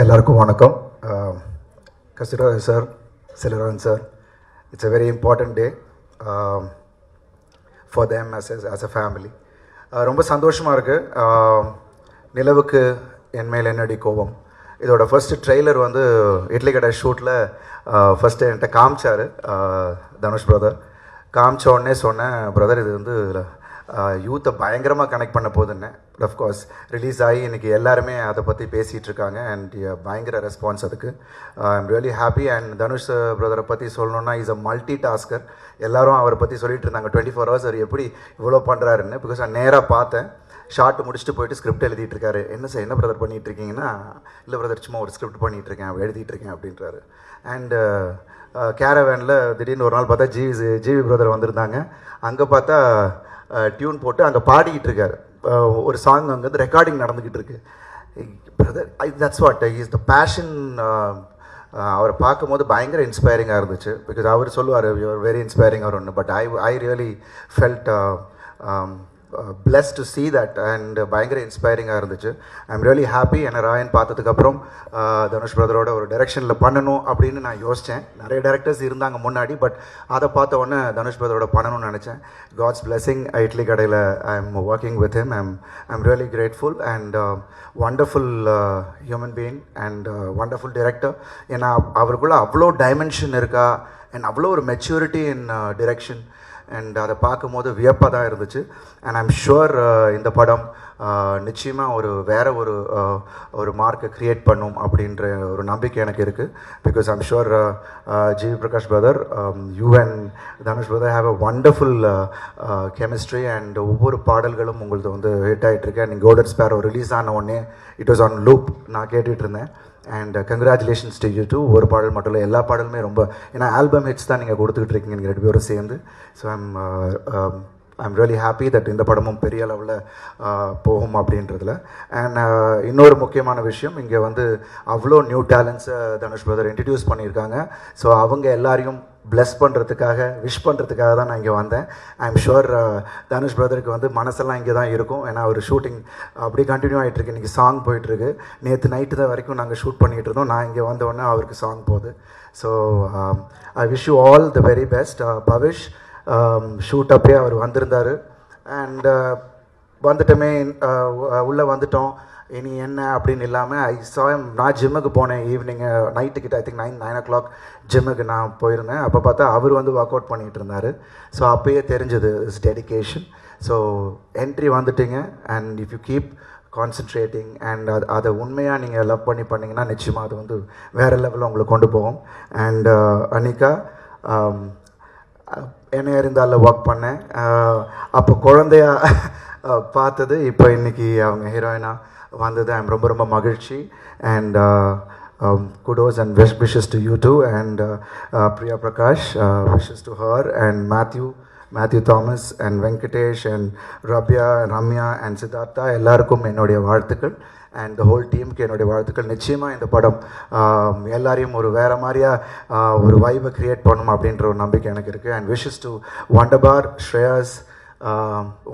எல்லாருக்கும் வணக்கம். Kasiraj sir, Selvarajan sir, it's a very important day for them as a family. ரொம்ப சந்தோஷமாக இருக்குது. நிலவுக்கு என் மேல் என்னடி கோபம் இதோட ஃபஸ்ட்டு ட்ரெய்லர் வந்து இட்லி கடை ஷூட்டில் ஃபஸ்ட்டு என்கிட்ட காமிச்சார் தனுஷ் பிரதர். காமிச்ச உடனே சொன்னேன், பிரதர் இது வந்து யூத்தை பயங்கரமாக கனெக்ட் பண்ண போதுன்னு. அஃப்கோர்ஸ் ரிலீஸ் ஆகி இன்றைக்கி எல்லாருமே அதை பற்றி பேசிகிட்டு இருக்காங்க அண்ட் பயங்கர ரெஸ்பான்ஸ் அதுக்கு. I'm really happy. And Dhanush பிரதரை பற்றி சொல்லணுன்னா இஸ் அ மல்டி டாஸ்கர். எல்லோரும் அவரை பற்றி சொல்லிட்டு இருந்தாங்க 24 hours அவர் எப்படி இவ்வளோ பண்ணுறாருன்னு. பிகாஸ் நான் நேராக பார்த்தேன், ஷார்ட் முடிச்சுட்டு போயிட்டு ஸ்கிரிப்ட் எழுதிட்டு இருக்காரு. என்ன சார் என்ன பிரதர் பண்ணிகிட்டு இருக்கீங்கன்னா, இல்லை பிரதர் சும்மா ஒரு ஸ்கிரிப்ட் பண்ணிகிட்ருக்கேன், எழுதிட்டு இருக்கேன் அப்படின்றாரு. அண்டு கேரவேனில் திடீர்னு ஒரு நாள் பார்த்தா ஜிவி பிரதர் வந்திருந்தாங்க. அங்கே பார்த்தா டியூன் போட்டு அங்கே பாடிக்கிட்டு இருக்காரு. ஒரு சாங் அங்கே வந்து ரெக்கார்டிங் நடந்துக்கிட்டு இருக்கு. Brother that's what is the passion. அவரை பார்க்கும்போது பயங்கர இன்ஸ்பைரிங்காக இருந்துச்சு. பிகாஸ் அவர் சொல்லுவார் யூஆர் வெரி இன்ஸ்பைரிங் அவர் ஒன்று. But I really felt blessed to see that and பயங்கர இன்ஸ்பைரிங்காக இருந்துச்சு. I'm really happy. என்னை ராயன் பார்த்ததுக்கப்புறம் தனுஷ் பிரதரோட ஒரு டைரெக்ஷனில் பண்ணணும் அப்படின்னு நான் யோசித்தேன். நிறைய டேரக்டர்ஸ் இருந்தாங்க முன்னாடி, பட் அதை பார்த்த உடனே தனுஷ் பிரதரோட பண்ணணும்னு நினச்சேன். God's blessing. இட்லி கடையில் I am working with him. I'm really grateful and wonderful human being and wonderful director. ஏன்னா அவருக்குள்ளே அவ்வளோ டைமென்ஷன் இருக்கா அண்ட் அவ்வளோ ஒரு மெச்சூரிட்டி இன் டிரெக்ஷன். அண்ட் அதை பார்க்கும்போது வியப்பாக தான் இருந்துச்சு. அண்ட் ஐம் ஷுவர் இந்த படம் நிச்சயமாக வேறு ஒரு மார்க்கை க்ரியேட் பண்ணும் அப்படின்ற ஒரு நம்பிக்கை எனக்கு இருக்குது. Because I'm sure GV Prakash brother, you and Dhanush brother have a wonderful chemistry. And ஒவ்வொரு பாடல்களும் உங்களுக்கு வந்து ஹிட் ஆகிட்டுருக்கு. அண்ட் கோல்டன் ஸ்பேரோ ரிலீஸ் ஆன உடனே இட் வாஸ் ஆன் லூப் நான் கேட்டுட்டு இருந்தேன். And congratulations to you too. ஒரு பாடல் மட்டும் இல்லை, எல்லா பாடலுமே ரொம்ப, ஏன்னா ஆல்பம் ஹிட்ஸ் தான் நீங்கள் கொடுத்துக்கிட்டு இருக்கீங்க நீங்கள் 2 பேரும் சேர்ந்து. So I'm really happy that இந்த படமும் பெரிய அளவில் போகும் அப்படின்றதுல. அண்ட் இன்னொரு முக்கியமான விஷயம், இங்கே வந்து அவ்வளோ நியூ டேலண்ட்ஸை தனுஷ் பிரதர் இன்ட்ரடியூஸ் பண்ணியிருக்காங்க. ஸோ அவங்க எல்லாரையும் பிளஸ் பண்ணுறதுக்காக, விஷ் பண்ணுறதுக்காக தான் நான் இங்கே வந்தேன். ஐம் ஷுர் தனுஷ் பிரதருக்கு வந்து மனசெல்லாம் இங்கே தான் இருக்கும். ஏன்னா ஒரு ஷூட்டிங் அப்படி கண்டினியூ ஆகிட்டுருக்கு. இன்றைக்கி சாங் போயிட்டுருக்கு. நேற்று நைட்டு தான் வரைக்கும் நாங்கள் ஷூட் பண்ணிகிட்டு இருந்தோம். நான் இங்கே வந்தோடனே அவருக்கு சாங் போகுது. So I wish you all the very best. Pavish shoot அப்பயே அவர் வந்திருந்தார். அண்ட் வந்துட்டோமே, உள்ளே வந்துட்டோம், இனி என்ன அப்படின்னு இல்லாமல் ஐ சாயம். நான் ஜிம்முக்கு போனேன் ஈவினிங்கு நைட்டுக்கிட்ட, ஐ திங்க் 9 o'clock ஜிம்முக்கு நான் போயிருந்தேன். அப்போ பார்த்தா அவர் வந்து ஒர்க் அவுட் பண்ணிகிட்டு இருந்தார். ஸோ அப்போயே தெரிஞ்சது இஸ் டெடிக்கேஷன். ஸோ என்ட்ரி வந்துட்டிங்க. And if you keep concentrating and அதை உண்மையாக நீங்கள் லவ் பண்ணி பண்ணிங்கன்னா நிச்சயமாக அது வந்து வேறு லெவலில் உங்களுக்கு கொண்டு போகும். அண்ட் அனிகா என்ன இருந்தாலும் ஒர்க் பண்ணேன். அப்போ குழந்தையா பார்த்தது, இப்போ இன்றைக்கி அவங்க ஹீரோயினாக வந்தது. ஐம் ரொம்ப ரொம்ப மகிழ்ச்சி. And kudos and wishes to you too. And Priya Prakash, wishes to her. And Matthew Thomas and Venkatesh and Ramya and Siddhartha, எல்லாருக்கும் என்னுடைய வாழ்த்துக்கள். அண்ட் த ஹோல் டீமுக்கு என்னுடைய வாழ்த்துக்கள். நிச்சயமாக இந்த படம் எல்லாரையும் ஒரு வேறு மாதிரியாக ஒரு வைபை க்ரியேட் பண்ணணும் அப்படின்ற ஒரு நம்பிக்கை எனக்கு இருக்குது. அண்ட் விஷஸ் டு வண்டபார், Shreyas,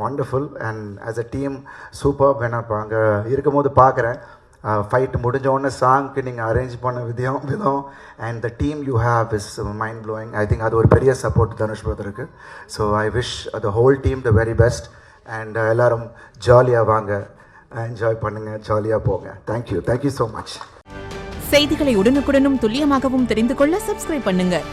wonderful. And as a team super. வேணா இப்போ அங்கே இருக்கும்போது பார்க்குறேன், ஃபைட் முடிஞ்சோடனே சாங்க்கு நீங்கள் அரேஞ்ச் பண்ண விதம் and the team you have is mind blowing. I think அது ஒரு பெரிய சப்போர்ட் தனுஷ் பிரதருக்கு. So I wish the whole team the very best. And எல்லோரும் ஜாலியாக வாங்க, என்ஜாய் பண்ணுங்கள், ஜாலியாக போங்க. Thank you so much. செய்திகளை உடனுக்குடனும் துல்லியமாகவும் தெரிந்து கொள்ள சப்ஸ்கிரைப் பண்ணுங்கள்.